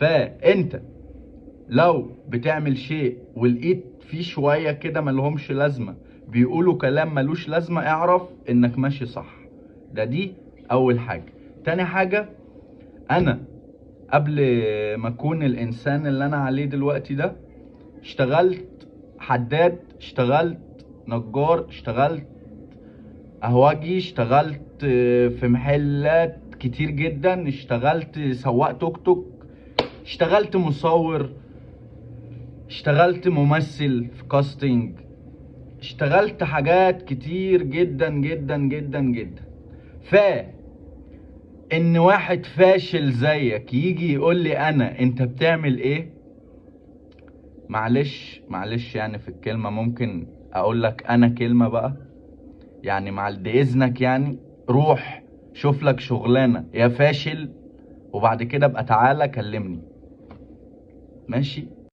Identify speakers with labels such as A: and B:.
A: فانت لو بتعمل شيء ولقيت فيه شوية كده ملهمش لازمة بيقولوا كلام ملوش لازمة، اعرف انك ماشي صح. دي اول حاجة. تاني حاجة، انا قبل ما اكون الانسان اللي انا عليه دلوقتي ده اشتغلت حداد، اشتغلت نجار، اشتغلت قهوجي، اشتغلت في محلات كتير جدا، اشتغلت سواق توك توك، اشتغلت مصور، اشتغلت ممثل في كاستنج، اشتغلت حاجات كتير جدا جدا جدا جدا. ان واحد فاشل زيك يجي يقول لي انا انت بتعمل ايه، معلش يعني في الكلمة ممكن اقول لك انا كلمة بقى، يعني مع اذنك يعني روح شوف لك شغلانة يا فاشل، وبعد كده ابقى تعالى كلمني، ماشي؟